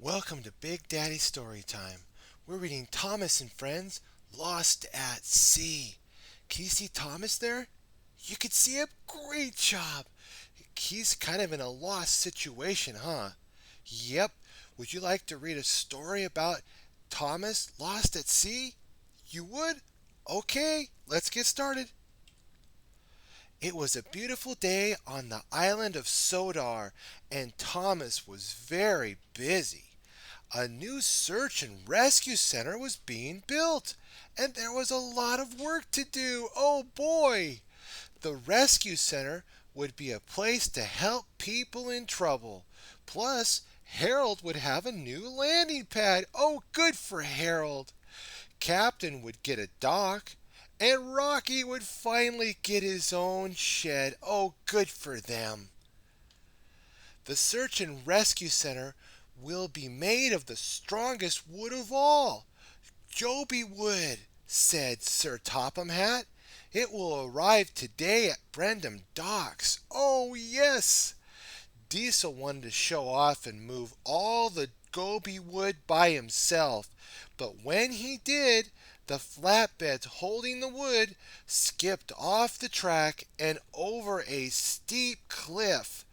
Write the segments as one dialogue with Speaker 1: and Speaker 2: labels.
Speaker 1: Welcome to Big Daddy Storytime. We're reading Thomas and Friends, Lost at Sea. Can you see Thomas there? You can see him? Great job. He's kind of in a lost situation, huh? Yep. Would you like to read a story about Thomas lost at sea? You would? Okay, let's get started. It was a beautiful day on the island of Sodar, and Thomas was very busy. A new search and rescue center was being built, and there was a lot of work to do. Oh boy! The rescue center would be a place to help people in trouble. Plus, Harold would have a new landing pad. Oh, good for Harold! Captain would get a dock, and Rocky would finally get his own shed. Oh, good for them! The Search and Rescue Center will be made of the strongest wood of all, Joby wood, said Sir Topham Hatt. It will arrive today at Brendam Docks. Oh, yes! Diesel wanted to show off and move all the goby wood by himself, but when he did, the flatbeds holding the wood skipped off the track and over a steep cliff.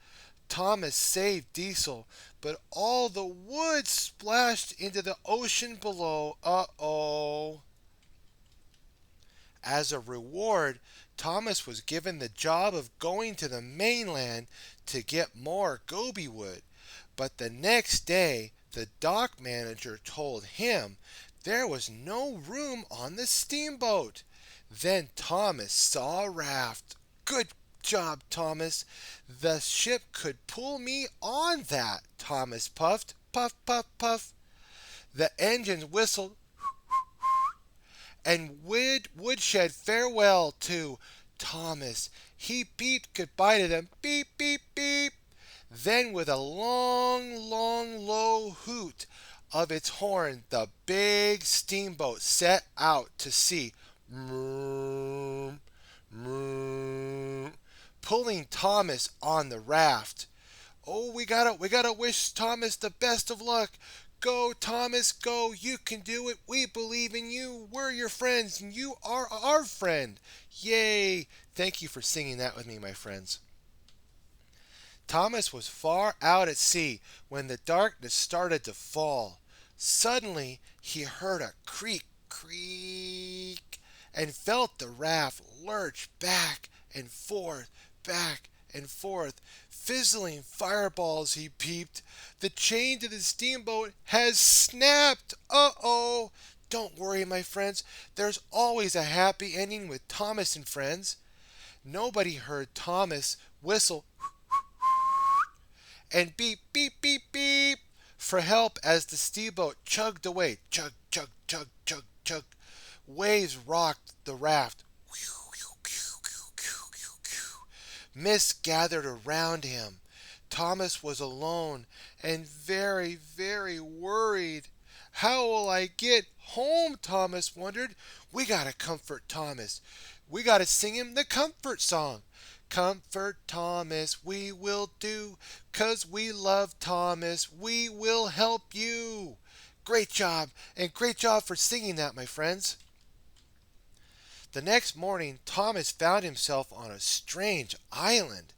Speaker 1: Thomas saved Diesel, but all the wood splashed into the ocean below. Uh-oh. As a reward, Thomas was given the job of going to the mainland to get more goby wood. But the next day, the dock manager told him there was no room on the steamboat. Then Thomas saw a raft. Good job, Thomas. The ship could pull me on that, Thomas puffed. Puff, puff, puff. The engines whistled, and Woodshed farewell to Thomas. He beeped goodbye to them. Beep, beep, beep. Then, with a long, long, low hoot of its horn, the big steamboat set out to sea. Vroom, vroom, pulling Thomas on the raft. Oh, we gotta wish Thomas the best of luck. Go, Thomas, go. You can do it. We believe in you. We're your friends, and you are our friend. Yay! Thank you for singing that with me, my friends. Thomas was far out at sea when the darkness started to fall. Suddenly, he heard a creak, creak, and felt the raft lurch back and forth. Fizzling fireballs, he peeped. The chain to the steamboat has snapped. Uh-oh. Don't worry, my friends. There's always a happy ending with Thomas and Friends. Nobody heard Thomas whistle and beep, beep, beep, beep for help as the steamboat chugged away. Chug, chug, chug, chug, chug. Waves rocked the raft. Mist gathered around him. Thomas was alone and very, very worried. How will I get home? Thomas wondered. We gotta comfort Thomas. We gotta sing him the comfort song. Comfort Thomas, we will do, 'cause we love Thomas. We will help you. Great job, and great job for singing that, my friends. The next morning, Thomas found himself on a strange island.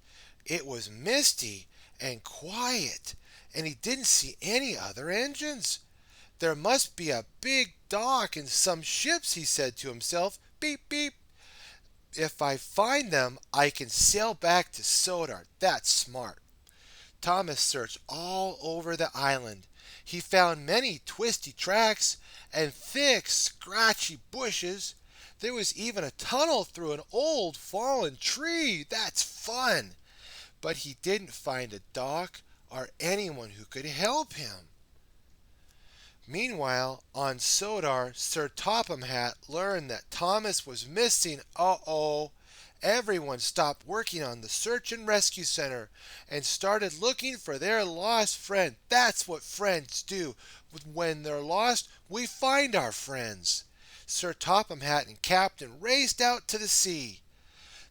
Speaker 1: It was misty and quiet, and he didn't see any other engines. There must be a big dock and some ships, he said to himself. Beep, beep. If I find them, I can sail back to Sodar. That's smart. Thomas searched all over the island. He found many twisty tracks and thick, scratchy bushes. There was even a tunnel through an old fallen tree. That's fun. But he didn't find a dock or anyone who could help him. Meanwhile, on Sodar, Sir Topham Hatt learned that Thomas was missing. Uh-oh. Everyone stopped working on the search and rescue center and started looking for their lost friend. That's what friends do. When they're lost, we find our friends. Sir Topham Hatt and Captain raced out to the sea.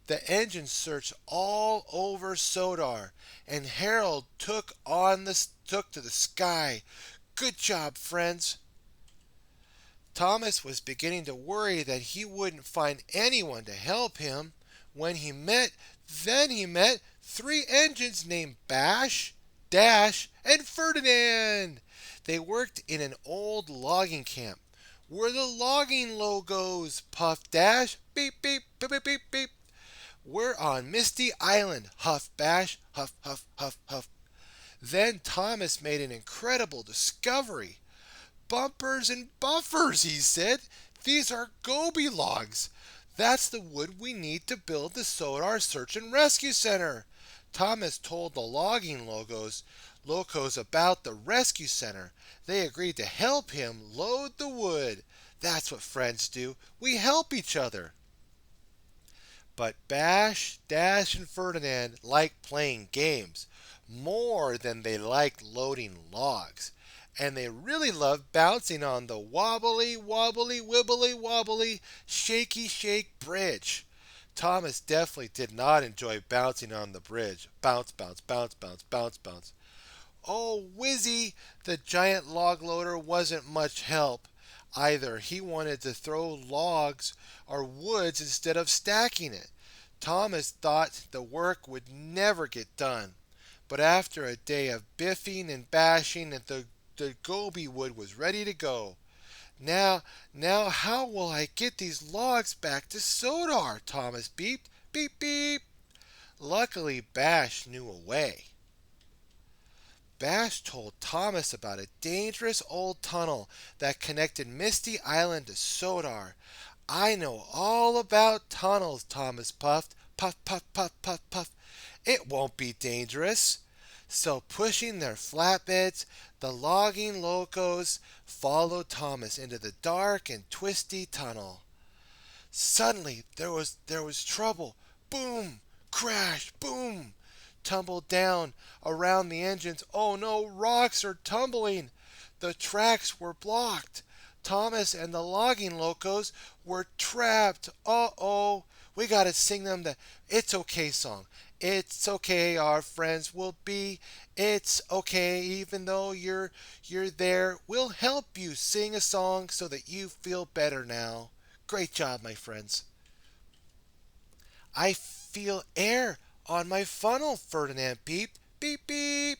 Speaker 1: The engine searched all over Sodar, and Harold took to the sky. Good job, friends. Thomas was beginning to worry that he wouldn't find anyone to help him when he met three engines named Bash, Dash, and Ferdinand. They worked in an old logging camp. We're the logging logos, Puff Dash, beep, beep, beep, beep, beep, beep. We're on Misty Island, Huff Bash, huff, huff, huff, huff. Then Thomas made an incredible discovery. Bumpers and buffers, he said. These are goby logs. That's the wood we need to build the Sodar Search and Rescue Center. Thomas told the logging locos about the rescue center. They agreed to help him load the wood. That's what friends do. We help each other. But Bash, Dash, and Ferdinand liked playing games more than they liked loading logs. And they really loved bouncing on the wobbly, wobbly, wibbly, wobbly, shaky, shake bridge. Thomas definitely did not enjoy bouncing on the bridge. Bounce, bounce, bounce, bounce, bounce, bounce. Oh, Wizzy, the giant log loader wasn't much help either. He wanted to throw logs or woods instead of stacking it. Thomas thought the work would never get done. But after a day of biffing and bashing, the goby wood was ready to go. Now, how will I get these logs back to Sodar? Thomas beeped. Beep, beep. Luckily, Bash knew a way. Bash told Thomas about a dangerous old tunnel that connected Misty Island to Sodar. I know all about tunnels, Thomas puffed. Puff, puff, puff, puff, puff. It won't be dangerous. So, pushing their flatbeds, the logging locos followed Thomas into the dark and twisty tunnel. Suddenly, there was trouble. Boom! Crash! Boom! Tumbled down around the engines. Oh no, rocks are tumbling. The tracks were blocked. Thomas and the logging locos were trapped. Uh-oh. We gotta sing them the It's Okay song. It's okay, our friends will be. It's okay, even though you're there. We'll help you sing a song so that you feel better now. Great job, my friends. I feel air on my funnel, Ferdinand beeped. Beep, beep.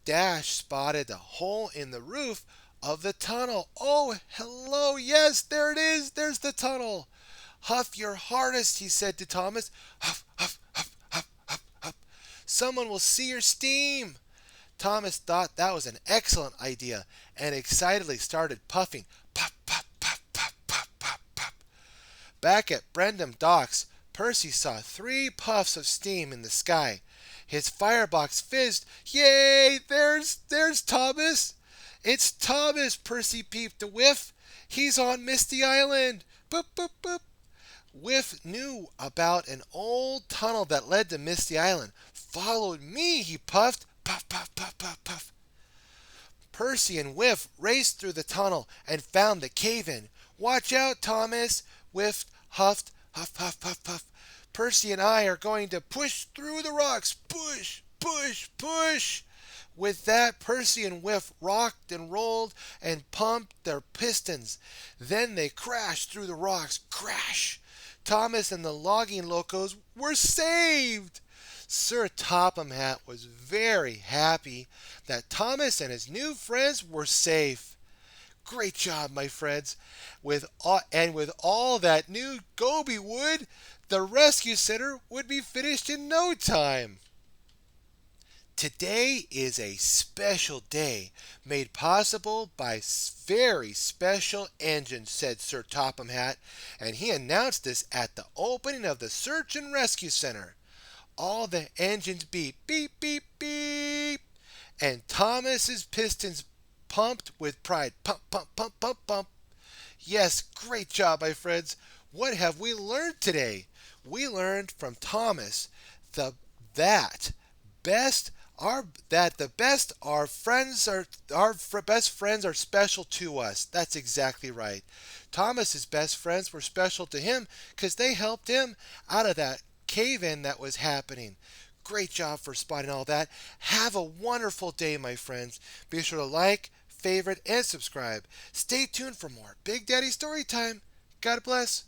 Speaker 1: Dash spotted a hole in the roof of the tunnel. Oh, hello. Yes, there it is. There's the tunnel. Huff your hardest, he said to Thomas. Huff, huff, huff, huff, huff, huff. Someone will see your steam. Thomas thought that was an excellent idea and excitedly started puffing. Puff, puff, puff, puff, puff, puff, puff. Back at Brendam Docks, Percy saw 3 puffs of steam in the sky. His firebox fizzed. Yay! There's Thomas! It's Thomas, Percy peeped a whiff. He's on Misty Island. Boop, boop, boop. Whiff knew about an old tunnel that led to Misty Island. Followed me, he puffed. Puff, puff, puff, puff, puff. Percy and Whiff raced through the tunnel and found the cave-in. Watch out, Thomas! Whiff huffed. Huff, puff, puff, puff. Percy and I are going to push through the rocks. Push, push, push. With that, Percy and Whiff rocked and rolled and pumped their pistons. Then they crashed through the rocks. Crash! Thomas and the logging locos were saved. Sir Topham Hatt was very happy that Thomas and his new friends were safe. Great job, my friends. With all that new goby wood, the rescue center would be finished in no time. Today is a special day made possible by very special engines, said Sir Topham Hatt, and he announced this at the opening of the Search and Rescue Center. All the engines beep, beep, beep, beep, and Thomas's pistons pumped with pride. Pump, pump, pump, pump, pump. Yes, great job, my friends. What have we learned today? We learned from Thomas that the best our friends are our best friends are special to us. That's exactly right. Thomas's best friends were special to him because they helped him out of that cave-in that was happening. Great job for spotting all that. Have a wonderful day, my friends. Be sure to like, favorite, and subscribe. Stay tuned for more Big Daddy Storytime. God bless.